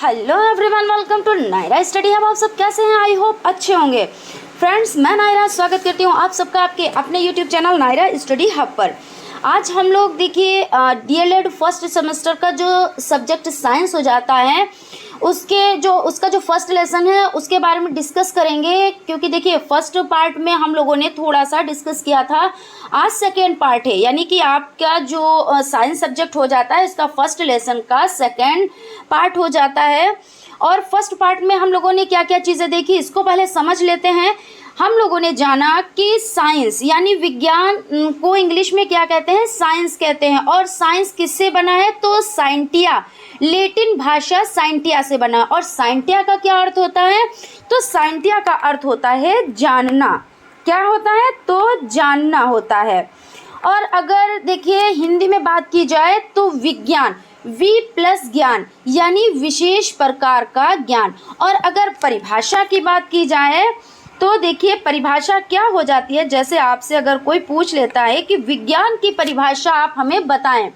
Hello everyone, welcome to Naira study hub. आप सब कैसे हैं? आई होप अच्छे होंगे। फ्रेंड्स, मैं नायरा स्वागत करती हूँ आप सबका आपके अपने YouTube channel Naira study hub पर। आज हम लोग देखिए डीएलएड फर्स्ट सेमेस्टर का जो सब्जेक्ट साइंस हो जाता है उसका जो फर्स्ट लेसन है उसके बारे में डिस्कस करेंगे। क्योंकि देखिए फर्स्ट पार्ट में हम लोगों ने थोड़ा सा डिस्कस किया था, आज सेकेंड पार्ट है, यानी कि आपका जो साइंस सब्जेक्ट हो जाता है इसका फर्स्ट लेसन का सेकेंड पार्ट हो जाता है। और फर्स्ट पार्ट में हम लोगों ने क्या क्या चीज़ें देखी इसको पहले समझ लेते हैं। हम लोगों ने जाना कि साइंस यानी विज्ञान को इंग्लिश में क्या कहते हैं? साइंस कहते हैं। और साइंस किससे बना है? तो साइंटिया, लैटिन भाषा साइंटिया से बना। और साइंटिया का क्या अर्थ होता है? तो साइंटिया का अर्थ होता है जानना। क्या होता है? तो जानना होता है। और अगर देखिए हिंदी में बात की जाए तो विज्ञान, वी प्लस ज्ञान यानी विशेष प्रकार का ज्ञान। और अगर परिभाषा की बात की जाए तो देखिए परिभाषा क्या हो जाती है। जैसे आपसे अगर कोई पूछ लेता है कि विज्ञान की परिभाषा आप हमें बताएं,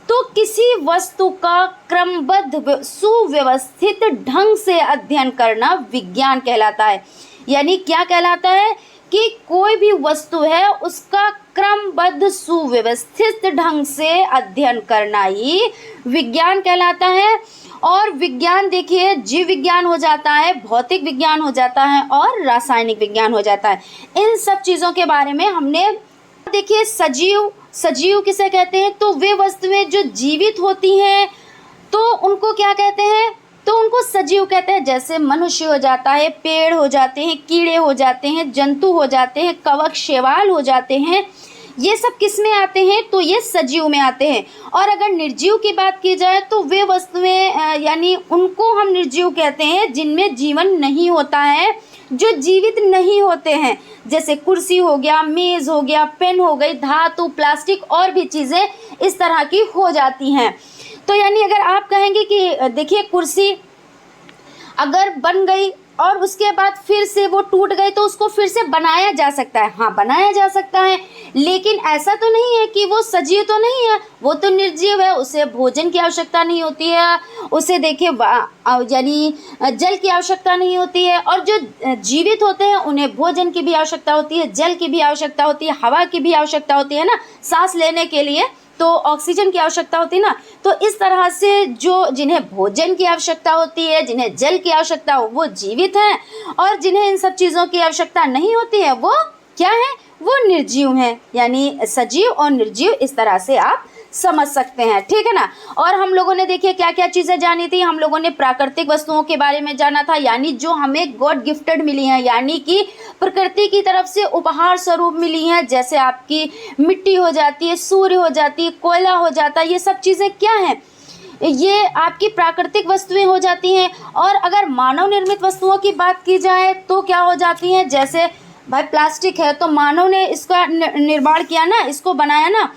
तो किसी वस्तु का क्रमबद्ध सुव्यवस्थित ढंग से अध्ययन करना विज्ञान कहलाता है। यानी क्या कहलाता है कि कोई भी वस्तु है उसका क्रमबद्ध सुव्यवस्थित ढंग से अध्ययन करना ही विज्ञान कहलाता है। और विज्ञान देखिए जीव विज्ञान हो जाता है, भौतिक विज्ञान हो जाता है और रासायनिक विज्ञान हो जाता है। इन सब चीज़ों के बारे में हमने देखिए सजीव किसे कहते हैं? तो वे वस्तुएं जो जीवित होती हैं तो उनको क्या कहते हैं? तो उनको सजीव कहते हैं। जैसे मनुष्य हो जाता है, पेड़ हो जाते हैं, कीड़े हो जाते हैं, जंतु हो जाते हैं, कवक शैवाल हो जाते हैं। ये सब किस में आते हैं? तो ये सजीव में आते हैं। और अगर निर्जीव की बात की जाए तो वे वस्तुएं यानी उनको हम निर्जीव कहते हैं जिनमें जीवन नहीं होता है, जो जीवित नहीं होते हैं। जैसे कुर्सी हो गया, मेज हो गया, पेन हो गई, धातु, प्लास्टिक और भी चीज़ें इस तरह की हो जाती हैं। तो यानी अगर आप कहेंगे कि देखिए कुर्सी अगर बन गई और उसके बाद फिर से वो टूट गई तो उसको फिर से बनाया जा सकता है। हाँ, बनाया जा सकता है, लेकिन ऐसा तो नहीं है कि वो सजीव तो नहीं है, वो तो निर्जीव है। उसे भोजन की आवश्यकता नहीं होती है, उसे देखिए यानी जल की आवश्यकता नहीं होती है। और जो जीवित होते हैं उन्हें भोजन की भी आवश्यकता होती है, जल की भी आवश्यकता होती है, हवा की भी आवश्यकता होती है ना, सांस लेने के लिए तो ऑक्सीजन की आवश्यकता होती है ना। तो इस तरह से जो जिन्हें भोजन की आवश्यकता होती है, जिन्हें जल की आवश्यकता हो, वो जीवित हैं। और जिन्हें इन सब चीज़ों की आवश्यकता नहीं होती है वो क्या है? वो निर्जीव हैं। यानी सजीव और निर्जीव इस तरह से आप समझ सकते हैं, ठीक है ना। और हम लोगों ने देखिए क्या क्या चीज़ें जानी थी। हम लोगों ने प्राकृतिक वस्तुओं के बारे में जाना था, यानी जो हमें गॉड गिफ्टेड मिली हैं, यानी कि प्रकृति की तरफ से उपहार स्वरूप मिली हैं। जैसे आपकी मिट्टी हो जाती है, सूर्य हो जाती है, कोयला हो जाता है, ये सब चीज़ें क्या हैं? ये आपकी प्राकृतिक वस्तुएं हो जाती हैं। और अगर मानव निर्मित वस्तुओं की बात की जाए तो क्या हो जाती हैं? जैसे भाई प्लास्टिक है तो मानव ने इसका निर्माण किया ना, इसको बनाया ना।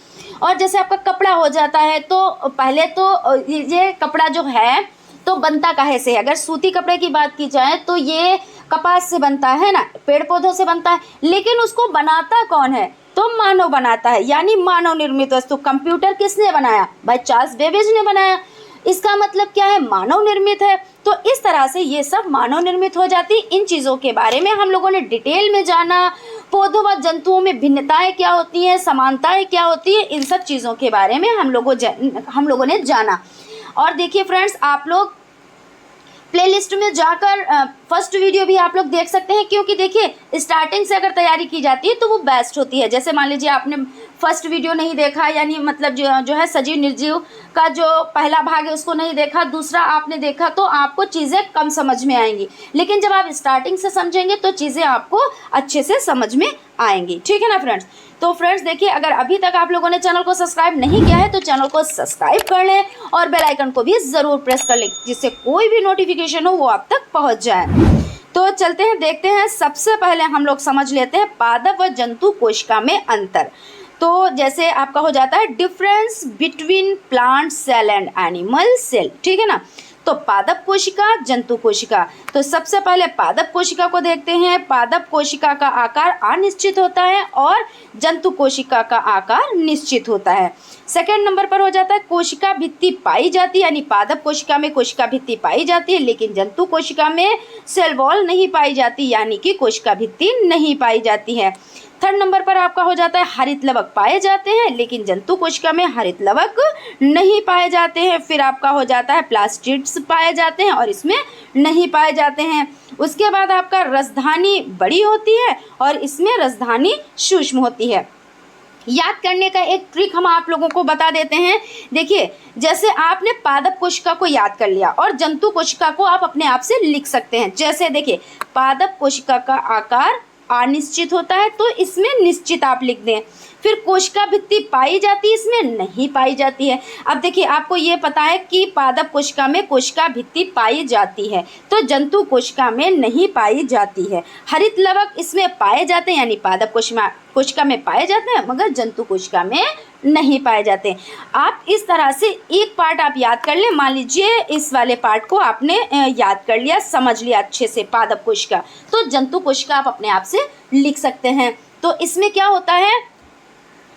और जैसे आपका कपड़ा हो जाता है तो पहले तो ये कपड़ा जो है तो बनता काहे से है? अगर सूती कपड़े की बात की जाए तो ये कपास से बनता है ना, पेड़ पौधों से बनता है। लेकिन उसको बनाता कौन है? तो मानव बनाता है, यानी मानव निर्मित वस्तु। कंप्यूटर किसने बनाया? भाई चार्ल्स बेबेज ने बनाया। इसका मतलब क्या है? मानव निर्मित है। तो इस तरह से ये सब मानव निर्मित हो जाती। इन चीज़ों के बारे में हम लोगों ने डिटेल में जाना। पौधों व जंतुओं में भिन्नताएं क्या होती हैं, समानताएं क्या होती हैं, इन सब चीज़ों के बारे में हम लोगों ने जाना। और देखिए फ्रेंड्स, आप लोग प्लेलिस्ट में जाकर फर्स्ट वीडियो भी आप लोग देख सकते हैं। क्योंकि देखिए स्टार्टिंग से अगर तैयारी की जाती है तो वो बेस्ट होती है। जैसे मान लीजिए आपने फर्स्ट वीडियो नहीं देखा, यानी मतलब जो है सजीव निर्जीव का जो पहला भाग है उसको नहीं देखा, दूसरा आपने देखा, तो आपको चीज़ें कम समझ में आएंगी। लेकिन जब आप स्टार्टिंग से समझेंगे तो चीज़ें आपको अच्छे से समझ में आएंगी, ठीक है ना फ्रेंड्स। तो फ्रेंड्स देखिए, अगर अभी तक आप लोगों ने चैनल को सब्सक्राइब नहीं किया है तो चैनल को सब्सक्राइब कर लें और बेल आइकन को भी ज़रूर प्रेस कर लें, जिससे कोई भी नोटिफिकेशन हो वो आप तक पहुंच जाए। तो चलते हैं, देखते हैं। सबसे पहले हम लोग समझ लेते हैं पादप व जंतु कोशिका में अंतर। तो जैसे आपका हो जाता है difference between plant cell and animal cell, ठीक है ना। तो पादप कोशिका, जंतु कोशिका। तो सबसे पहले पादप कोशिका को देखते हैं। पादप कोशिका का आकार अनिश्चित होता है और जंतु कोशिका का आकार निश्चित होता है। सेकंड नंबर पर हो जाता है कोशिका भित्ति पाई जाती है, यानी पादप कोशिका में कोशिका भित्ति पाई जाती है, लेकिन जंतु कोशिका में सेल वॉल नहीं पाई जाती, यानी कि कोशिका भित्ति नहीं पाई जाती है। थर्ड नंबर पर आपका हो जाता है हरित लवक पाए जाते हैं, लेकिन जंतु कोशिका में हरित लवक नहीं पाए जाते हैं। फिर आपका हो जाता है प्लास्टिड्स पाए जाते हैं और इसमें नहीं पाए जाते हैं। उसके बाद आपका रसधानी बड़ी होती है और इसमें रसधानी सूक्ष्म होती है। याद करने का एक ट्रिक हम आप लोगों को बता देते हैं। देखिए, जैसे आपने पादप कोशिका को याद कर लिया और जंतु कोशिका को आप अपने आप से लिख सकते हैं। जैसे देखिए, पादप कोशिका का आकार अनिश्चित होता है तो इसमें निश्चित आप लिख दें। फिर कोशिका भित्ति पाई जाती है, इसमें नहीं पाई जाती है। अब देखिए, आपको ये पता है कि पादप कोशिका में कोशिका भित्ति पाई जाती है तो जंतु कोशिका में नहीं पाई जाती है। हरित लवक इसमें पाए जाते हैं, यानी पादप कोशिका में पाए जाते हैं मगर जंतु कोशिका में नहीं पाए जाते। आप इस तरह से एक पार्ट आप याद कर लें। मान लीजिए इस वाले पार्ट को आपने याद कर लिया, समझ लिया अच्छे से पादप कोशिका, तो जंतु कोशिका आप अपने आप से लिख सकते हैं। तो इसमें क्या होता है,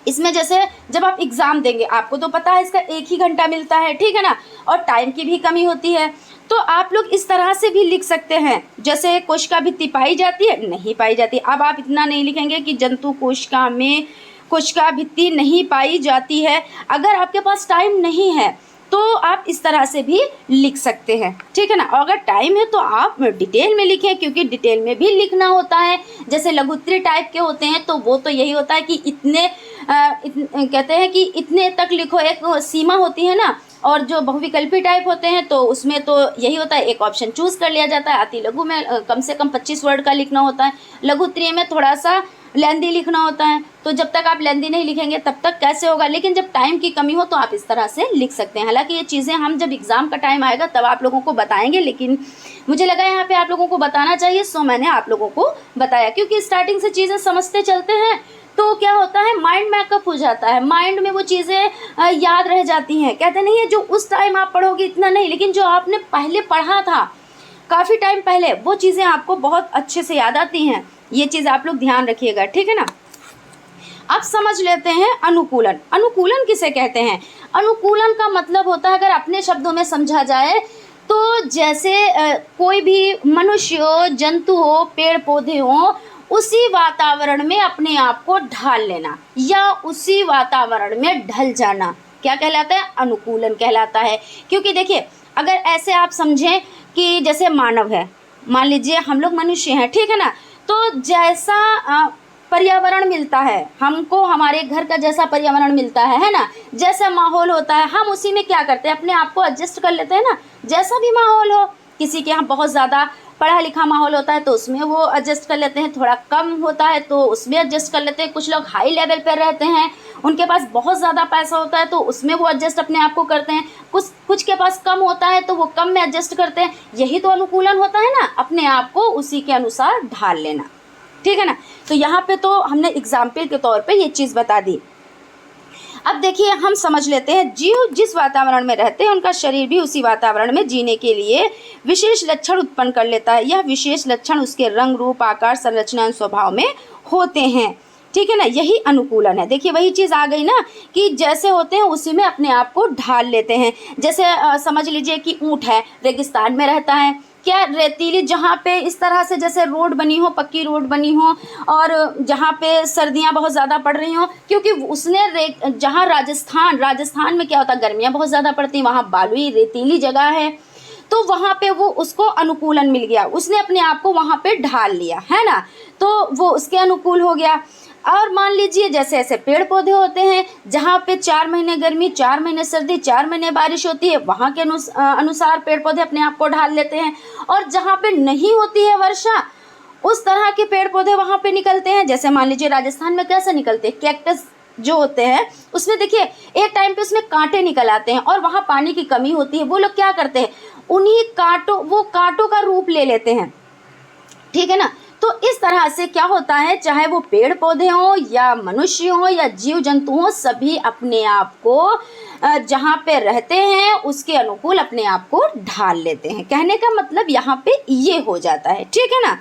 इसमें जैसे जब आप एग्ज़ाम देंगे, आपको तो पता है इसका 1 ही घंटा मिलता है, ठीक है ना, और टाइम की भी कमी होती है, तो आप लोग इस तरह से भी लिख सकते हैं। जैसे कोशिका भित्ति पाई जाती है, नहीं पाई जाती। अब आप इतना नहीं लिखेंगे कि जंतु कोशिका में कोशिका भित्ति नहीं पाई जाती है। अगर आपके पास टाइम नहीं है तो आप इस तरह से भी लिख सकते हैं, ठीक है ना। और अगर टाइम है तो आप डिटेल में लिखें, क्योंकि डिटेल में भी लिखना होता है। जैसे लघुत्तरी टाइप के होते हैं तो वो तो यही होता है कि कहते हैं कि इतने तक लिखो, एक सीमा होती है ना। और जो बहुविकल्पी टाइप होते हैं तो उसमें तो यही होता है, एक ऑप्शन चूज़ कर लिया जाता है। अति लघु में कम से कम 25 वर्ड का लिखना होता है। लघुत्तरी में थोड़ा सा लेंदी लिखना होता है। तो जब तक आप लेंदी नहीं लिखेंगे तब तक कैसे होगा, लेकिन जब टाइम की कमी हो तो आप इस तरह से लिख सकते हैं। हालांकि ये चीज़ें हम जब एग्ज़ाम का टाइम आएगा तब आप लोगों को बताएंगे, लेकिन मुझे लगा यहाँ पे आप लोगों को बताना चाहिए, सो मैंने आप लोगों को बताया। क्योंकि स्टार्टिंग से चीज़ें समझते चलते हैं तो क्या होता है, माइंड मैकअप हो जाता है, माइंड में वो चीज़ें याद रह जाती हैं। कहते नहीं है जो उस टाइम आप पढ़ोगे इतना नहीं, लेकिन जो आपने पहले पढ़ा था काफ़ी टाइम पहले, वो चीज़ें आपको बहुत अच्छे से याद आती हैं। ये चीज़ आप लोग ध्यान रखिएगा, ठीक है ना। अब समझ लेते हैं अनुकूलन। अनुकूलन किसे कहते हैं? अनुकूलन का मतलब होता है, अगर अपने शब्दों में समझा जाए तो जैसे कोई भी मनुष्य हो, जंतु हो, पेड़ पौधे हो, उसी वातावरण में अपने आप को ढाल लेना या उसी वातावरण में ढल जाना क्या कहलाता है? अनुकूलन कहलाता है। क्योंकि देखिए, अगर ऐसे आप समझें कि जैसे मानव है, मान लीजिए हम लोग मनुष्य हैं, ठीक है ना, तो जैसा पर्यावरण मिलता है हमको, हमारे घर का जैसा पर्यावरण मिलता है ना, जैसा माहौल होता है, हम उसी में क्या करते हैं, अपने आप को एडजस्ट कर लेते हैं ना। जैसा भी माहौल हो, किसी के यहाँ बहुत ज़्यादा पढ़ा लिखा माहौल होता है तो उसमें वो एडजस्ट कर लेते हैं, थोड़ा कम होता है तो उसमें एडजस्ट कर लेते हैं। कुछ लोग हाई लेवल पर रहते हैं, उनके पास बहुत ज़्यादा पैसा होता है तो उसमें वो एडजस्ट अपने आप को करते हैं। कुछ के पास कम होता है तो वो कम में एडजस्ट करते हैं। यही तो अनुकूलन होता है ना, अपने आप को उसी के अनुसार ढाल लेना, ठीक है ना। तो यहाँ पे तो हमने एग्जाम्पल के तौर पे ये चीज़ बता दी। अब देखिए, हम समझ लेते हैं, जीव जिस वातावरण में रहते हैं उनका शरीर भी उसी वातावरण में जीने के लिए विशेष लक्षण उत्पन्न कर लेता है। यह विशेष लक्षण उसके रंग, रूप, आकार, संरचना, स्वभाव में होते हैं, ठीक है ना। यही अनुकूलन है। देखिए, वही चीज़ आ गई ना कि जैसे होते हैं उसी में अपने आप को ढाल लेते हैं। जैसे समझ लीजिए कि ऊँट है, रेगिस्तान में रहता है, क्या रेतीली जहाँ पे इस तरह से जैसे रोड बनी हो, पक्की रोड बनी हो, और जहाँ पे सर्दियाँ बहुत ज़्यादा पड़ रही हो, क्योंकि उसने जहाँ राजस्थान में क्या होता है, गर्मियाँ बहुत ज़्यादा पड़ती हैं, वहाँ बालुई रेतीली जगह है, तो वहाँ पे वो उसको अनुकूलन मिल गया, उसने अपने आप को वहाँ पे ढाल लिया, है ना, तो वो उसके अनुकूल हो गया। और मान लीजिए जैसे ऐसे पेड़ पौधे होते हैं जहाँ पे 4 महीने गर्मी, 4 महीने सर्दी, 4 महीने बारिश होती है, वहाँ के अनुसार पेड़ पौधे अपने आप को ढाल लेते हैं। और जहाँ पे नहीं होती है वर्षा, उस तरह के पेड़ पौधे वहाँ पे निकलते हैं। जैसे मान लीजिए राजस्थान में कैसे निकलते हैं, कैक्टस जो होते हैं उसमें देखिए एक टाइम पे उसमें कांटे निकल आते हैं और वहाँ पानी की कमी होती है। वो लोग क्या करते हैं, उन्हीं कांटों का रूप ले लेते हैं, ठीक है ना। तो इस तरह से क्या होता है, चाहे वो पेड़ पौधे हों या मनुष्य हों या जीव जंतु हों, सभी अपने आप को जहाँ पे रहते हैं उसके अनुकूल अपने आप को ढाल लेते हैं। कहने का मतलब यहाँ पे ये हो जाता है, ठीक है ना।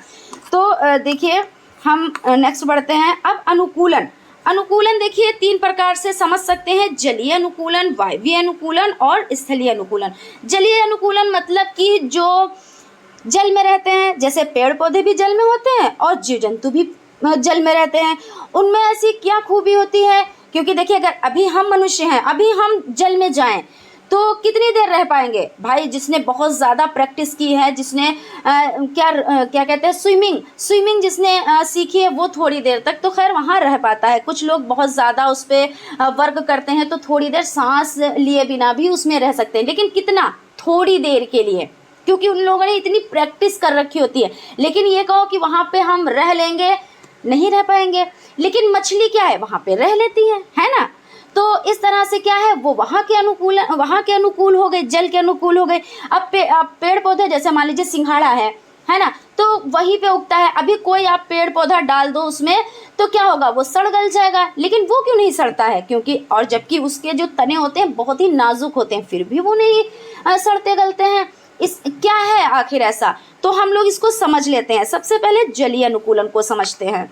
तो देखिए हम नेक्स्ट बढ़ते हैं। अब अनुकूलन। अनुकूलन देखिए 3 प्रकार से समझ सकते हैं, जलीय अनुकूलन, वायवीय अनुकूलन और स्थलीय अनुकूलन। जलीय अनुकूलन मतलब कि जो जल में रहते हैं, जैसे पेड़ पौधे भी जल में होते हैं और जीव जंतु भी जल में रहते हैं। उनमें ऐसी क्या खूबी होती है, क्योंकि देखिए अगर अभी हम मनुष्य हैं, अभी हम जल में जाएं तो कितनी देर रह पाएंगे भाई। जिसने बहुत ज़्यादा प्रैक्टिस की है, जिसने क्या कहते हैं स्विमिंग जिसने सीखी है, वो थोड़ी देर तक तो खैर वहाँ रह पाता है। कुछ लोग बहुत ज़्यादा उस पर वर्क करते हैं तो थोड़ी देर सांस लिए बिना भी उसमें रह सकते हैं, लेकिन कितना, थोड़ी देर के लिए, क्योंकि उन लोगों ने इतनी प्रैक्टिस कर रखी होती है। लेकिन ये कहो कि वहाँ पे हम रह लेंगे, नहीं रह पाएंगे। लेकिन मछली क्या है, वहाँ पे रह लेती है ना। तो इस तरह से क्या है, वो वहाँ के अनुकूल हो गए, जल के अनुकूल हो गए। अब पेड़ पौधे जैसे मान लीजिए सिंघाड़ा है ना, तो वहीं पे उगता है। अभी कोई आप पेड़ पौधा डाल दो उसमें तो क्या होगा, वो सड़ गल जाएगा। लेकिन वो क्यों नहीं सड़ता है, क्योंकि और जबकि उसके जो तने होते हैं बहुत ही नाजुक होते हैं, फिर भी वो नहीं सड़ते गलते हैं। इस क्या है आखिर ऐसा, तो हम लोग इसको समझ लेते हैं। सबसे पहले जलीय अनुकूलन को समझते हैं।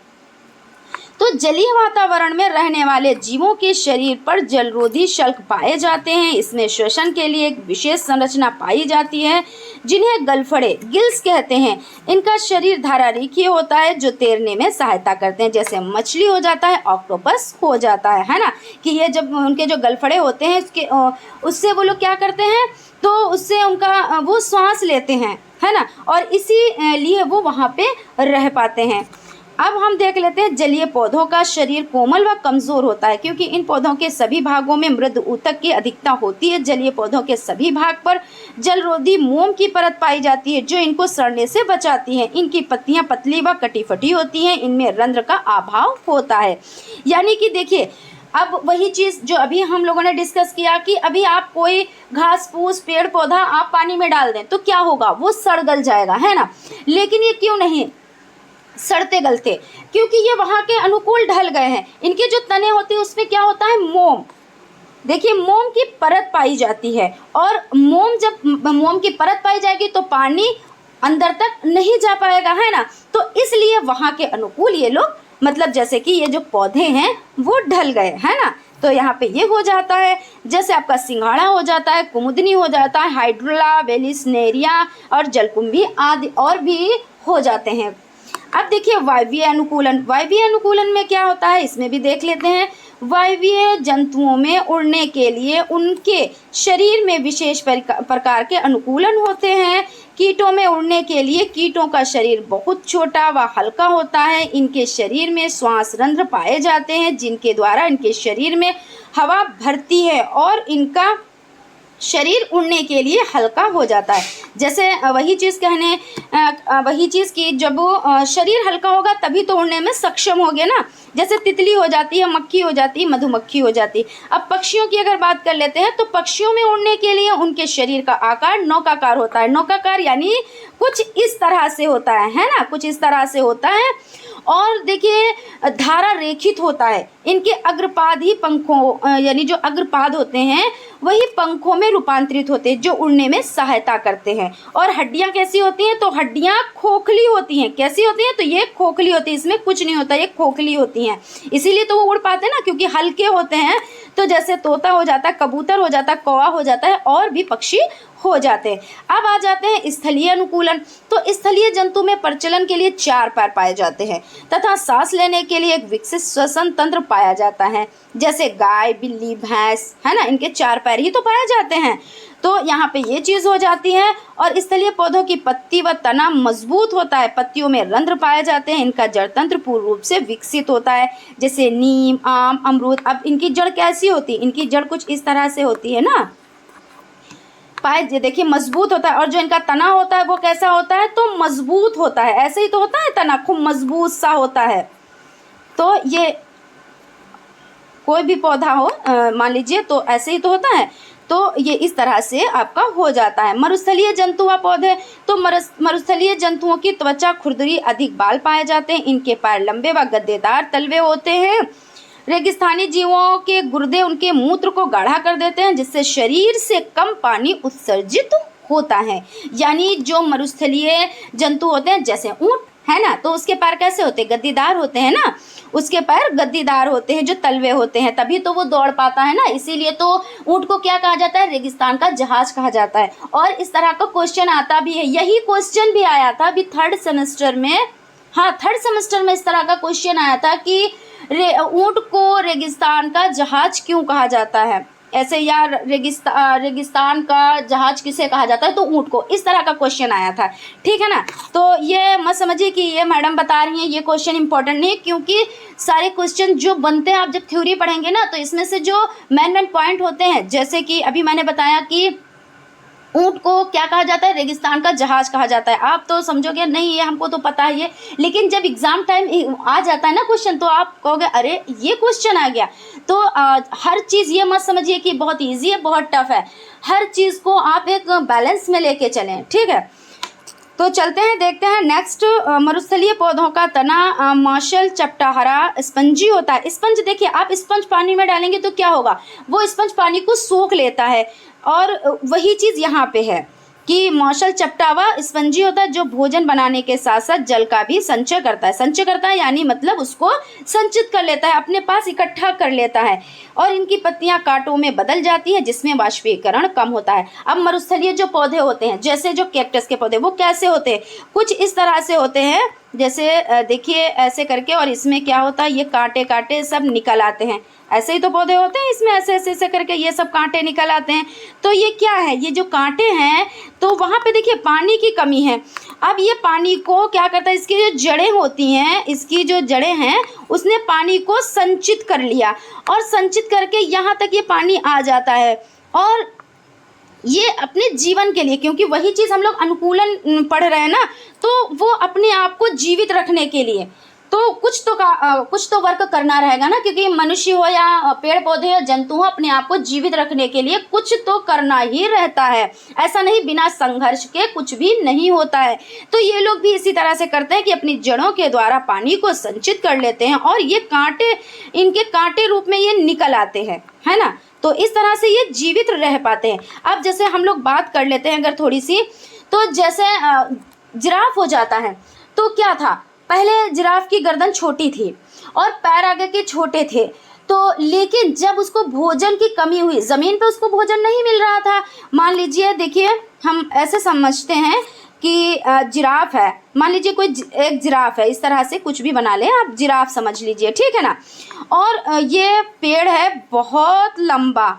तो जलीय वातावरण में रहने वाले जीवों के शरीर पर जलरोधी शल्क पाए जाते हैं। इसमें श्वसन के लिए एक विशेष संरचना पाई जाती है जिन्हें गलफड़े गिल्स कहते हैं। इनका शरीर धारारेखीय होता है जो तैरने में सहायता करते हैं। जैसे मछली हो जाता है, ऑक्टोपस हो जाता है ना, कि ये जब उनके जो गलफड़े होते हैं उससे वो लोग क्या करते हैं, तो उससे उनका वो श्वास लेते हैं, है ना, और इसी लिए वो वहाँ पे रह पाते हैं। अब हम देख लेते हैं जलीय पौधों का शरीर कोमल व कमजोर होता है, क्योंकि इन पौधों के सभी भागों में मृद ऊतक की अधिकता होती है। जलीय पौधों के सभी भाग पर जलरोधी मोम की परत पाई जाती है जो इनको सड़ने से बचाती है। इनकी पत्तियां पतली व कटी-फटी होती हैं। इनमें रंध्र का अभाव होता है। यानी कि देखिए अब वही चीज़ जो अभी हम लोगों ने डिस्कस किया कि अभी आप कोई घास फूस पेड़ पौधा आप पानी में डाल दें तो क्या होगा, वो सड़ गल जाएगा, है ना। लेकिन ये क्यों नहीं सड़ते गलते, क्योंकि ये वहाँ के अनुकूल ढल गए हैं। इनके जो तने होते हैं उसमें क्या होता है, मोम। देखिए मोम की परत पाई जाती है, और जब मोम की परत पाई जाएगी तो पानी अंदर तक नहीं जा पाएगा, है ना। तो इसलिए वहाँ के अनुकूल ये लोग, मतलब जैसे कि ये जो पौधे हैं वो ढल गए, है ना। तो यहाँ पे ये हो जाता है, जैसे आपका सिंघाड़ा हो जाता है, कुमुदनी हो जाता है, हाइड्रोला, वेलिस्नेरिया और जलकुंभी आदि और भी हो जाते हैं। अब देखिए वायवीय अनुकूलन। वायवीय अनुकूलन में क्या होता है, इसमें भी देख लेते हैं। वायवीय जंतुओं में उड़ने के लिए उनके शरीर में विशेष प्रकार के अनुकूलन होते हैं। कीटों में उड़ने के लिए कीटों का शरीर बहुत छोटा व हल्का होता है। इनके शरीर में श्वास रंध्र पाए जाते हैं जिनके द्वारा इनके शरीर में हवा भरती है और इनका शरीर उड़ने के लिए हल्का हो जाता है। जैसे वही चीज़ की जब वो शरीर हल्का होगा तभी तो उड़ने में सक्षम होगे ना। जैसे तितली हो जाती है, मक्खी हो जाती है, मधुमक्खी हो जाती है। अब पक्षियों की अगर बात कर लेते हैं तो पक्षियों में उड़ने के लिए उनके शरीर का आकार नौकाकार होता है। नौकाकार यानी कुछ इस तरह से होता है ना, कुछ इस तरह से होता है। और देखिए धारा रेखित होता है। इनके अग्रपाद ही पंखों यानी जो अग्रपाद होते हैं वही पंखों में रूपांतरित होते हैं जो उड़ने में सहायता करते हैं। और हड्डियां कैसी होती हैं, तो हड्डियां खोखली होती हैं। कैसी होती हैं, तो ये खोखली होती है, इसमें कुछ नहीं होता, ये खोखली होती हैं। इसीलिए तो वो उड़ पाते हैं ना, क्योंकि हल्के होते हैं। तो जैसे तोता हो जाता है, कबूतर हो जाता है, कौवा हो जाता है और भी पक्षी हो जाते हैं। अब आ जाते हैं स्थलीय अनुकूलन। तो स्थलीय जंतु में प्रचलन के लिए 4 पैर पाए जाते हैं तथा सांस लेने के लिए एक विकसित श्वसन तंत्र पाया जाता है। जैसे गाय, बिल्ली, भैंस, है ना, इनके 4 पैर ही तो पाए जाते हैं। तो यहाँ पे ये चीज़ हो जाती है। और स्थलीय पौधों की पत्ती व तना मजबूत होता है। पत्तियों में रंध्र पाए जाते हैं। इनका जड़ तंत्र पूर्ण रूप से विकसित होता है। जैसे नीम, आम, अमरूद। अब इनकी जड़ कैसी होती है, इनकी जड़ कुछ इस तरह से होती है ना, पाए देखिए मजबूत होता है। और जो इनका तना होता है वो कैसा होता है, तो मजबूत होता है। ऐसे ही तो होता है, तना खूब मजबूत सा होता है। तो ये कोई भी पौधा हो मान लीजिए तो ऐसे ही तो होता है। तो ये इस तरह से आपका हो जाता है। मरुस्थलीय जंतु व पौधे। तो मरुस्थलीय जंतुओं की त्वचा खुरदरी, अधिक बाल पाए जाते हैं। इनके पैर लंबे व गद्देदार तलवे होते हैं। रेगिस्तानी जीवों के गुर्दे उनके मूत्र को गाढ़ा कर देते हैं, जिससे शरीर से कम पानी उत्सर्जित होता है। यानी जो मरुस्थलीय जंतु होते हैं, जैसे ऊंट है ना, तो उसके पैर कैसे होते हैं, गद्दीदार होते हैं ना, उसके पैर गद्दीदार होते हैं, जो तलवे होते हैं, तभी तो वो दौड़ पाता है ना। इसीलिए तो ऊंट को क्या कहा जाता है, रेगिस्तान का जहाज कहा जाता है। और इस तरह का क्वेश्चन आता भी है, यही क्वेश्चन भी आया था अभी थर्ड सेमेस्टर में। हाँ, थर्ड सेमेस्टर में इस तरह का क्वेश्चन आया था कि ऊंट को रेगिस्तान का जहाज क्यों कहा जाता है, ऐसे यार रेगिस्तान का जहाज किसे कहा जाता है, तो ऊंट को। इस तरह का क्वेश्चन आया था, ठीक है ना। तो ये मत समझिए कि ये मैडम बता रही हैं ये क्वेश्चन इंपॉर्टेंट नहीं, क्योंकि सारे क्वेश्चन जो बनते हैं आप जब थ्योरी पढ़ेंगे ना, तो इसमें से जो मेन पॉइंट होते हैं, जैसे कि अभी मैंने बताया कि ऊंट को क्या कहा जाता है, रेगिस्तान का जहाज कहा जाता है। आप तो समझोगे नहीं ये हमको तो पता है ये, लेकिन जब एग्जाम टाइम आ जाता है ना क्वेश्चन, तो आप कहोगे अरे ये क्वेश्चन आ गया। तो हर चीज़ ये मत समझिए कि बहुत इजी है बहुत टफ है, हर चीज़ को आप एक बैलेंस में लेके चलें, ठीक है। तो चलते हैं, देखते हैं नेक्स्ट। मरुस्थलीय पौधों का तना मार्शल चपटा स्पंजी होता है। स्पंज देखिए, आप स्पंज पानी में डालेंगे तो क्या होगा, वो स्पंज पानी को सोख लेता है। और वही चीज़ यहाँ पे है कि मार्शल चपटावा स्पंजी होता है, जो भोजन बनाने के साथ साथ जल का भी संचय करता है। संचय करता है यानी मतलब उसको संचित कर लेता है, अपने पास इकट्ठा कर लेता है। और इनकी पत्तियां कांटों में बदल जाती है, जिसमें वाष्पीकरण कम होता है। अब मरुस्थलीय जो पौधे होते हैं, जैसे जो कैक्टस के पौधे, वो कैसे होते हैं, कुछ इस तरह से होते हैं, जैसे देखिए ऐसे करके, और इसमें क्या होता है, ये कांटे कांटे सब निकल आते हैं। ऐसे ही तो पौधे होते हैं, इसमें ऐसे ऐसे ऐसे करके ये सब कांटे निकल आते हैं। तो ये क्या है, ये जो कांटे हैं, तो वहाँ पे देखिए पानी की कमी है। अब ये पानी को क्या करता है, इसकी जो जड़ें होती हैं, इसकी जो जड़ें हैं, उसने पानी को संचित कर लिया, और संचित करके यहाँ तक ये पानी आ जाता है। और ये अपने जीवन के लिए, क्योंकि वही चीज़ हम लोग अनुकूलन पढ़ रहे हैं ना, तो वो अपने आप को जीवित रखने के लिए तो कुछ तो वर्क करना रहेगा ना, क्योंकि मनुष्य हो या पेड़ पौधे या जंतु हो, अपने आप को जीवित रखने के लिए कुछ तो करना ही रहता है। ऐसा नहीं, बिना संघर्ष के कुछ भी नहीं होता है। तो ये लोग भी इसी तरह से करते हैं कि अपनी जड़ों के द्वारा पानी को संचित कर लेते हैं, और ये कांटे, इनके कांटे रूप में ये निकल आते हैं, है ना। तो इस तरह से ये जीवित रह पाते हैं। अब जैसे हम लोग बात कर लेते हैं अगर थोड़ी सी, तो जैसे जिराफ हो जाता है, तो क्या था, पहले जिराफ की गर्दन छोटी थी और पैर आगे के छोटे थे। तो लेकिन जब उसको भोजन की कमी हुई, ज़मीन पे उसको भोजन नहीं मिल रहा था। मान लीजिए, देखिए हम ऐसे समझते हैं कि जिराफ है, मान लीजिए कोई एक जिराफ है, इस तरह से कुछ भी बना ले आप, जिराफ समझ लीजिए, ठीक है ना। और ये पेड़ है, बहुत लंबा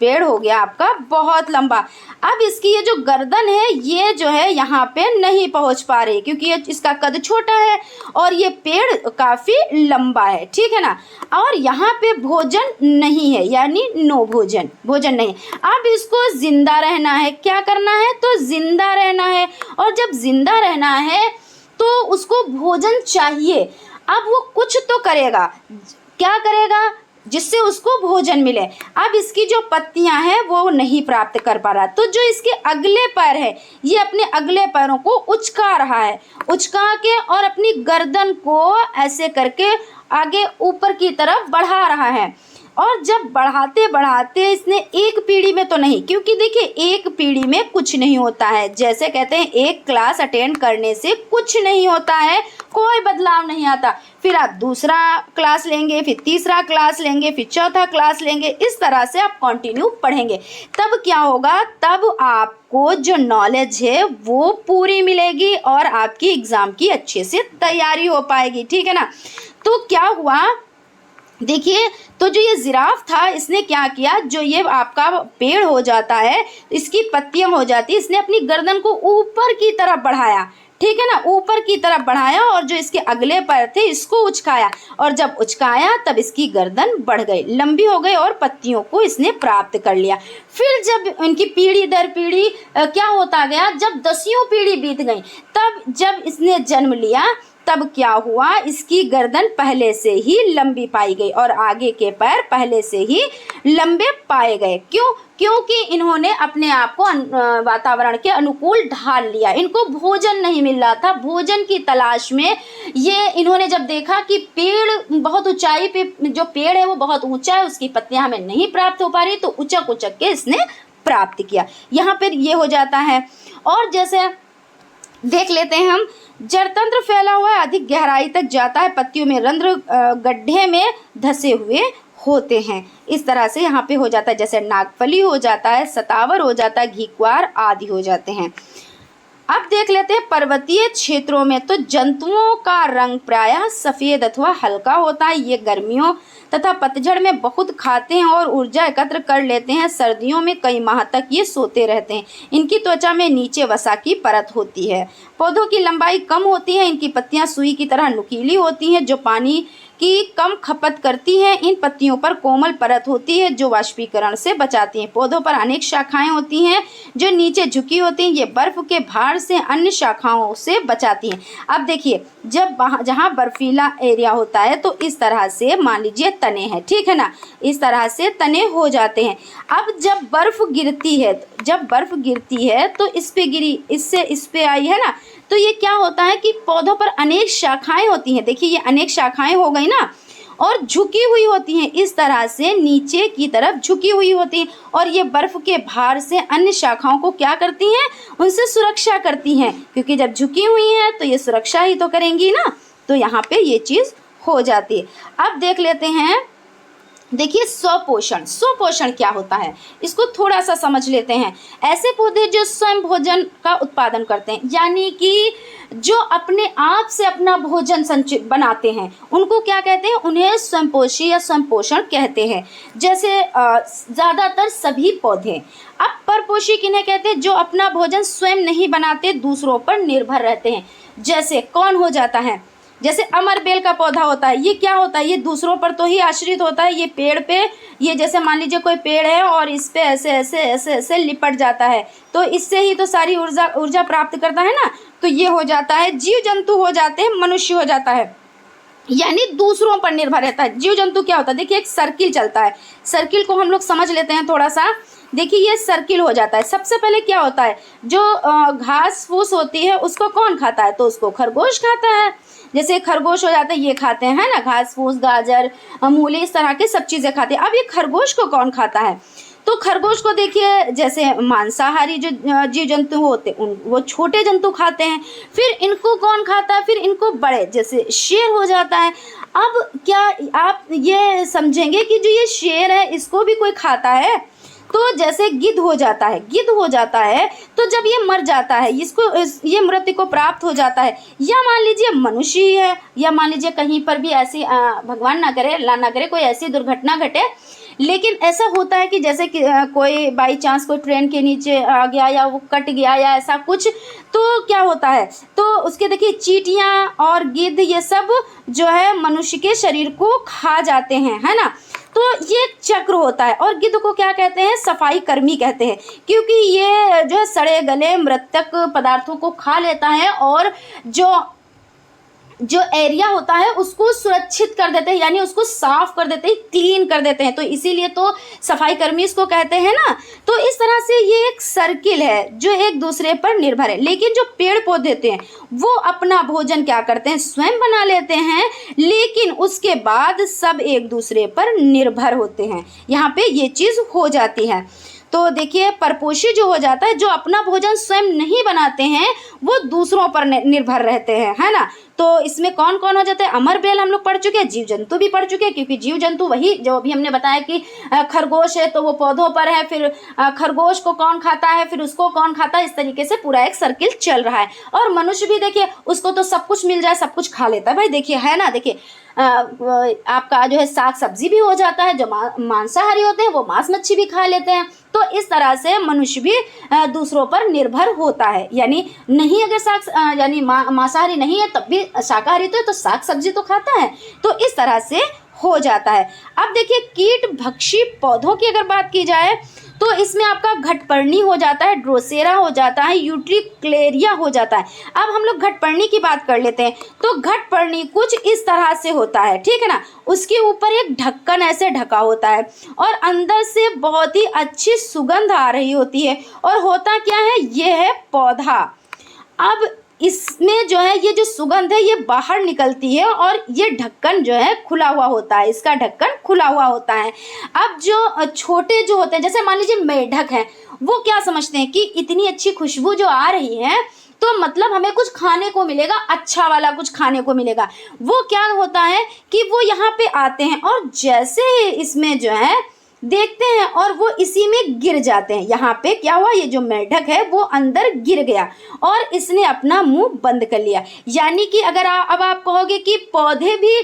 पेड़ हो गया आपका, बहुत लंबा। अब इसकी ये जो गर्दन है, ये जो है यहाँ पे नहीं पहुँच पा रही, क्योंकि ये इसका कद छोटा है और ये पेड़ काफ़ी लंबा है, ठीक है ना। और यहाँ पे भोजन नहीं है, यानी नो भोजन, भोजन नहीं। अब इसको जिंदा रहना है, क्या करना है, तो जिंदा रहना है। और जब जिंदा रहना है तो उसको भोजन चाहिए। अब वो कुछ तो करेगा, क्या करेगा, जिससे उसको भोजन मिले। अब इसकी जो पत्तियां हैं वो नहीं प्राप्त कर पा रहा, तो जो इसके अगले पैर है, ये अपने अगले पैरों को उचका रहा है, उचका के और अपनी गर्दन को ऐसे करके आगे ऊपर की तरफ बढ़ा रहा है। और जब बढ़ाते बढ़ाते इसने एक पीढ़ी में तो नहीं, क्योंकि देखिए एक पीढ़ी में कुछ नहीं होता है, जैसे कहते हैं एक क्लास अटेंड करने से कुछ नहीं होता है, कोई बदलाव नहीं आता। फिर आप दूसरा क्लास लेंगे, फिर तीसरा क्लास लेंगे, फिर चौथा क्लास लेंगे, इस तरह से आप कंटिन्यू पढ़ेंगे। तब क्या होगा, तब आपको जो नॉलेज है वो पूरी मिलेगी और आपकी एग्ज़ाम की अच्छे से तैयारी हो पाएगी, ठीक है ना। तो क्या हुआ, देखिए, तो जो ये जिराफ था, इसने क्या किया, जो ये आपका पेड़ हो जाता है, इसकी पत्तियां हो जाती, इसने अपनी गर्दन को ऊपर की तरफ बढ़ाया, ठीक है ना, ऊपर की तरफ बढ़ाया, और जो इसके अगले पैर थे इसको उचकाया, और जब उचकाया तब इसकी गर्दन बढ़ गई, लंबी हो गई, और पत्तियों को इसने प्राप्त कर लिया। फिर जब इनकी पीढ़ी दर पीढ़ी क्या होता गया, जब 10वीं पीढ़ी बीत गई, तब जब इसने जन्म लिया, तब क्या हुआ, इसकी गर्दन पहले से ही लंबी पाई गई और आगे के पैर पहले से ही लंबे पाए गए। क्यों? क्योंकि इन्होंने अपने आप को वातावरण के अनुकूल ढाल लिया। इनको भोजन नहीं मिल रहा था, भोजन की तलाश में ये इन्होंने जब देखा कि पेड़ बहुत ऊंचाई पे, जो पेड़ है वो बहुत ऊंचा है, उसकी पत्तियां हमें नहीं प्राप्त हो पा रही, तो उचक उचक के इसने प्राप्त किया। यहाँ पर ये हो जाता है। और जैसे देख लेते हैं हम, जड़तंत्र फैला हुआ है, अधिक गहराई तक जाता है, पत्तियों में रंध्र गड्ढे में धसे हुए होते हैं। इस तरह से यहाँ पे हो जाता है, जैसे नागफली हो जाता है, सतावर हो जाता है, घीक्वार आदि हो जाते हैं। अब देख लेते हैं पर्वतीय क्षेत्रों में तो जंतुओं का रंग प्रायः सफ़ेद अथवा हल्का होता है। ये गर्मियों तथा पतझड़ में बहुत खाते हैं और ऊर्जा एकत्र कर लेते हैं। सर्दियों में कई माह तक ये सोते रहते हैं। इनकी त्वचा में नीचे वसा की परत होती है। पौधों की लंबाई कम होती है। इनकी पत्तियां सुई की तरह नुकीली होती हैं जो पानी की कम खपत करती हैं। इन पत्तियों पर कोमल परत होती है जो वाष्पीकरण से बचाती हैं। पौधों पर अनेक शाखाएं होती हैं जो नीचे झुकी होती हैं। ये बर्फ के भार से अन्य शाखाओं से बचाती हैं। अब देखिए, जब जहाँ बर्फीला एरिया होता है तो इस तरह से मान लीजिए तने हैं, ठीक है ना, इस तरह से तने हो जाते हैं। अब जब बर्फ गिरती है तो इस पे गिरी, इससे इस पे आई है ना, तो ये क्या होता है कि पौधों पर अनेक शाखाएं होती हैं। देखिए ये अनेक शाखाएं हो गई ना, और झुकी हुई होती हैं, इस तरह से नीचे की तरफ झुकी हुई होती हैं। और ये बर्फ के भार से अन्य शाखाओं को क्या करती हैं, उनसे सुरक्षा करती हैं, क्योंकि जब झुकी हुई हैं तो ये सुरक्षा ही तो करेंगी ना। तो यहाँ पे ये चीज़ हो जाती है। अब देख लेते हैं, देखिए स्वपोषण क्या होता है, इसको थोड़ा सा समझ लेते हैं। ऐसे पौधे जो स्वयं भोजन का उत्पादन करते हैं, यानी कि जो अपने आप से अपना भोजन संचित बनाते हैं, उनको क्या कहते हैं, उन्हें स्वयंपोषी या स्वयंपोषण कहते हैं। जैसे ज़्यादातर सभी पौधे। अब परपोषी किन्हें कहते हैं, जो अपना भोजन स्वयं नहीं बनाते, दूसरों पर निर्भर रहते हैं। जैसे कौन हो जाता है, जैसे अमर बेल का पौधा होता है, ये क्या होता है, ये दूसरों पर तो ही आश्रित होता है। ये पेड़ पे, ये जैसे मान लीजिए कोई पेड़ है और इस पे ऐसे ऐसे ऐसे ऐसे लिपट जाता है, तो इससे ही तो सारी ऊर्जा प्राप्त करता है ना। तो ये हो जाता है, जीव जंतु हो जाते हैं, मनुष्य हो जाता है, यानी दूसरों पर निर्भर रहता है। जीव जंतु क्या होता है, देखिए एक सर्किल चलता है, सर्किल को हम लोग समझ लेते हैं थोड़ा सा। देखिए ये सर्किल हो जाता है। सबसे पहले क्या होता है, जो घास फूस होती है उसको कौन खाता है, तो उसको खरगोश खाता है। जैसे खरगोश हो जाता है, ये खाते हैं, है ना, घास फूस, गाजर, मूली, इस तरह के सब चीज़ें खाते हैं। अब ये खरगोश को कौन खाता है, तो खरगोश को देखिए, जैसे मांसाहारी जो जीव जंतु होते हैं वो छोटे जंतु खाते हैं। फिर इनको कौन खाता है, फिर इनको बड़े, जैसे शेर हो जाता है। अब क्या आप ये समझेंगे कि जो ये शेर है इसको भी कोई खाता है, तो जैसे गिद्ध हो जाता है, तो जब ये मर जाता है, ये मृत्यु को प्राप्त हो जाता है, या मान लीजिए मनुष्य ही है, या मान लीजिए कहीं पर भी ऐसी भगवान ना करे, अल्लाह ना करे, कोई ऐसी दुर्घटना घटे, लेकिन ऐसा होता है कि जैसे कि कोई बाई चांस कोई ट्रेन के नीचे आ गया या वो कट गया या ऐसा कुछ, तो क्या होता है, तो उसके देखिए चींटियाँ और गिद्ध ये सब जो है मनुष्य के शरीर को खा जाते हैं, है ना। तो ये एक चक्र होता है। और गिद्ध को क्या कहते हैं, सफाई कर्मी कहते हैं, क्योंकि ये जो है सड़े गले मृतक पदार्थों को खा लेता है और जो एरिया होता है उसको सुरक्षित कर देते हैं, यानी उसको साफ कर देते हैं, क्लीन कर देते हैं, तो इसीलिए तो सफाई कर्मी इसको कहते हैं ना। तो इस तरह से ये एक सर्किल है जो एक दूसरे पर निर्भर है। लेकिन जो पेड़ पौधे होते हैं वो अपना भोजन क्या करते हैं, स्वयं बना लेते हैं, लेकिन उसके बाद सब एक दूसरे पर निर्भर होते हैं। यहाँ पे ये चीज़ हो जाती है। तो देखिए परपोषी जो हो जाता है, जो अपना भोजन स्वयं नहीं बनाते हैं वो दूसरों पर निर्भर रहते हैं, है ना। तो इसमें कौन कौन हो जाते हैं, अमर बेल हम लोग पढ़ चुके हैं, जीव जंतु भी पढ़ चुके हैं, क्योंकि जीव जंतु वही जो अभी हमने बताया कि खरगोश है तो वो पौधों पर है, फिर खरगोश को कौन खाता है, फिर उसको कौन खाता है, इस तरीके से पूरा एक सर्किल चल रहा है। और मनुष्य भी देखिए, उसको तो सब कुछ मिल जाए सब कुछ खा लेता है भाई, देखिए है ना। देखिए आपका जो है साग सब्जी भी हो जाता है, जो मांसाहारी होते हैं वो मांस मच्छी भी खा लेते हैं। तो इस तरह से मनुष्य भी दूसरों पर निर्भर होता है, यानी नहीं अगर यानी मांसाहारी नहीं है तब भी शाकाहारी तो है, तो साग सब्जी तो खाता है। तो इस तरह से हो जाता है। अब देखिए कीट भक्षी पौधों की अगर बात की जाए तो इसमें आपका घटपर्णी हो जाता है, ड्रोसेरा हो जाता है, यूट्रिक्लेरिया हो जाता है। अब हम लोग घटपर्णी की बात कर लेते हैं। तो घटपर्णी कुछ इस तरह से होता है, ठीक है ना। उसके ऊपर एक ढक्कन ऐसे ढका होता है और अंदर से बहुत ही अच्छी सुगंध आ रही होती है। और होता क्या है, ये है पौधा। अब इसमें जो है ये जो सुगंध है ये बाहर निकलती है और ये ढक्कन जो है खुला हुआ होता है, इसका ढक्कन खुला हुआ होता है। अब जो छोटे जो होते हैं, जैसे मान लीजिए मेढक हैं, वो क्या समझते हैं कि इतनी अच्छी खुशबू जो आ रही है तो मतलब हमें कुछ खाने को मिलेगा, अच्छा वाला कुछ खाने को मिलेगा। वो क्या होता है कि वो यहाँ पे आते हैं और जैसे इसमें जो है देखते हैं और वो इसी में गिर जाते हैं। यहाँ पे क्या हुआ, ये जो मेढक है वो अंदर गिर गया और इसने अपना मुंह बंद कर लिया। यानी कि अगर अब आप कहोगे कि पौधे भी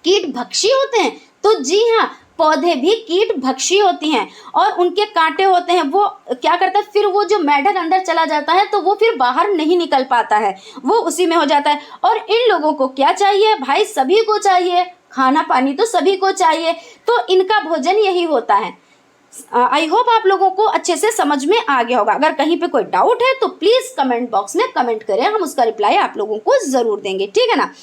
कीट भक्षी होते हैं, तो जी हाँ, पौधे भी कीट भक्षी होती हैं और उनके कांटे होते हैं। वो क्या करता है, फिर वो जो मेढक अंदर चला जाता है तो वो फिर बाहर नहीं निकल पाता है, वो उसी में हो जाता है। और इन लोगों को क्या चाहिए भाई, सभी को चाहिए खाना पानी, तो सभी को चाहिए, तो इनका भोजन यही होता है। आई होप आप लोगों को अच्छे से समझ में आ गया होगा। अगर कहीं पे कोई डाउट है तो प्लीज कमेंट बॉक्स में कमेंट करें, हम उसका रिप्लाई आप लोगों को जरूर देंगे, ठीक है ना।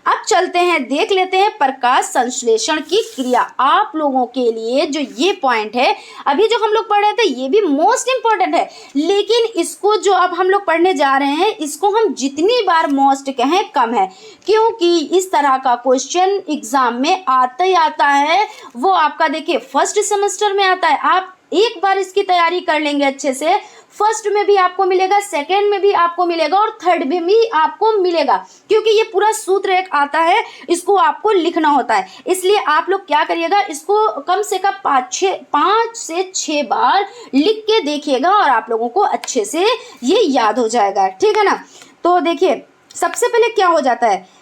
अब चलते हैं, देख लेते हैं प्रकाश संश्लेषण की क्रिया। आप लोगों के लिए जो ये पॉइंट है अभी जो हम लोग पढ़ रहे थे ये भी मोस्ट इंपॉर्टेंट है, लेकिन इसको जो अब हम लोग पढ़ने जा रहे हैं इसको हम जितनी बार मोस्ट कहें कम है, क्योंकि इस तरह का क्वेश्चन एग्जाम में आता ही आता है। वो आपका देखिए फर्स्ट सेमेस्टर में आता है, आप एक बार इसकी तैयारी कर लेंगे अच्छे से, फर्स्ट में भी आपको मिलेगा, सेकंड में भी आपको मिलेगा और थर्ड में भी आपको मिलेगा, क्योंकि ये पूरा सूत्र एक आता है, इसको आपको लिखना होता है। इसलिए आप लोग क्या करिएगा, इसको कम से कम 5 से 6 बार लिख के देखिएगा और आप लोगों को अच्छे से ये याद हो जाएगा, ठीक है ना। तो देखिए सबसे पहले क्या हो जाता है,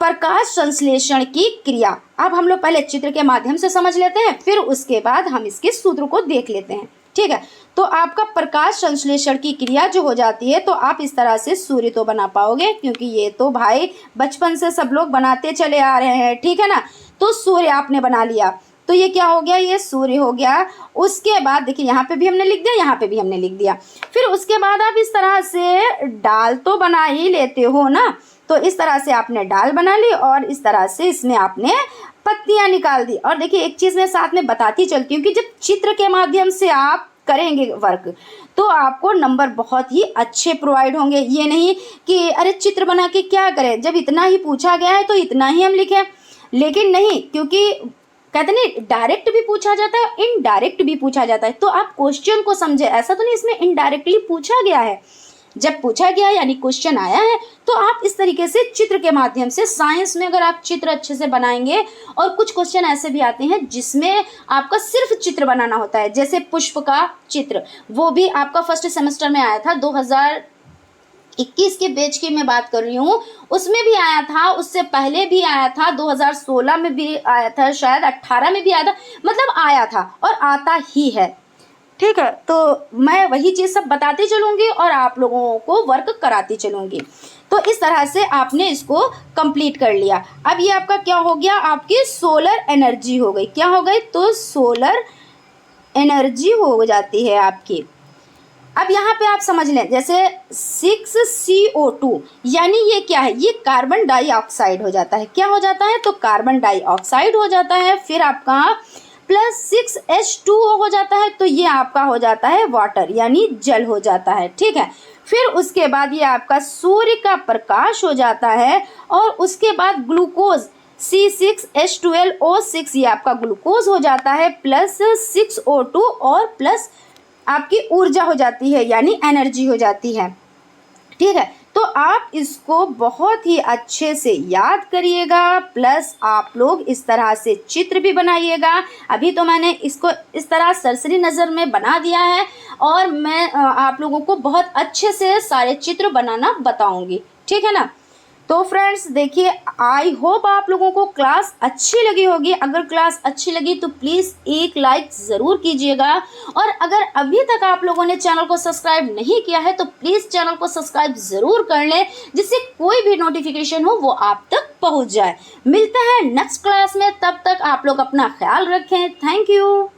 प्रकाश संश्लेषण की क्रिया। अब हम लोग पहले चित्र के माध्यम से समझ लेते हैं, फिर उसके बाद हम इसके सूत्र को देख लेते हैं, ठीक है। तो आपका प्रकाश संश्लेषण की क्रिया जो हो जाती है, तो आप इस तरह से सूर्य तो बना पाओगे, क्योंकि ये तो भाई बचपन से सब लोग बनाते चले आ रहे हैं, ठीक है ना। तो सूर्य आपने बना लिया, तो ये क्या हो गया, ये सूर्य हो गया। उसके बाद देखिए यहाँ पे भी हमने लिख दिया, यहाँ पे भी हमने लिख दिया। फिर उसके बाद आप इस तरह से डाल तो बना ही लेते हो ना, तो इस तरह से आपने डाल बना ली और इस तरह से इसमें आपने पत्तियां निकाल दी। और देखिए एक चीज मैं साथ में बताती चलती हूँ कि जब चित्र के माध्यम से आप करेंगे वर्क तो आपको नंबर बहुत ही अच्छे प्रोवाइड होंगे। ये नहीं कि अरे चित्र बना के क्या करें, जब इतना ही पूछा गया है तो इतना ही हम लिखें, लेकिन नहीं, क्योंकि कहते नहीं डायरेक्ट भी पूछा जाता है, इनडायरेक्ट भी पूछा जाता है। तो आप क्वेश्चन को समझे, ऐसा तो नहीं इसमें इनडायरेक्टली पूछा गया है, जब पूछा गया यानी क्वेश्चन आया है, तो आप इस तरीके से चित्र के माध्यम से, साइंस में अगर आप चित्र अच्छे से बनाएंगे, और कुछ क्वेश्चन ऐसे भी आते हैं जिसमें आपका सिर्फ चित्र बनाना होता है, जैसे पुष्प का चित्र, वो भी आपका फर्स्ट सेमेस्टर में आया था 2021 के बैच की मैं बात कर रही हूँ, उसमें भी आया था, उससे पहले भी आया था, 2016 में भी आया था, शायद 18 में भी आया था, मतलब आया था और आता ही है, ठीक है। तो मैं वही चीज़ सब बताती चलूँगी और आप लोगों को वर्क कराती चलूँगी। तो इस तरह से आपने इसको कंप्लीट कर लिया। अब ये आपका क्या हो गया, आपकी सोलर एनर्जी हो गई। क्या हो गई, तो सोलर एनर्जी हो जाती है आपकी। अब यहाँ पे आप समझ लें, जैसे 6CO2 यानी ये क्या है, ये कार्बन डाइऑक्साइड हो जाता है। क्या हो जाता है, तो कार्बन डाइऑक्साइड हो जाता है। फिर आपका प्लस 6H2O हो जाता है, तो ये आपका हो जाता है वाटर यानी जल हो जाता है, ठीक है। फिर उसके बाद ये आपका सूर्य का प्रकाश हो जाता है और उसके बाद ग्लूकोज C6H12O6 ये आपका ग्लूकोज हो जाता है, प्लस 6O2 और प्लस आपकी ऊर्जा हो जाती है यानी एनर्जी हो जाती है, ठीक है। तो आप इसको बहुत ही अच्छे से याद करिएगा, प्लस आप लोग इस तरह से चित्र भी बनाइएगा। अभी तो मैंने इसको इस तरह सरसरी नज़र में बना दिया है और मैं आप लोगों को बहुत अच्छे से सारे चित्र बनाना बताऊंगी, ठीक है ना। तो फ्रेंड्स देखिए, आई होप आप लोगों को क्लास अच्छी लगी होगी। अगर क्लास अच्छी लगी तो प्लीज़ एक लाइक ज़रूर कीजिएगा, और अगर अभी तक आप लोगों ने चैनल को सब्सक्राइब नहीं किया है तो प्लीज़ चैनल को सब्सक्राइब ज़रूर कर लें, जिससे कोई भी नोटिफिकेशन हो वो आप तक पहुंच जाए। मिलते हैं नेक्स्ट क्लास में, तब तक आप लोग अपना ख्याल रखें। Thank you.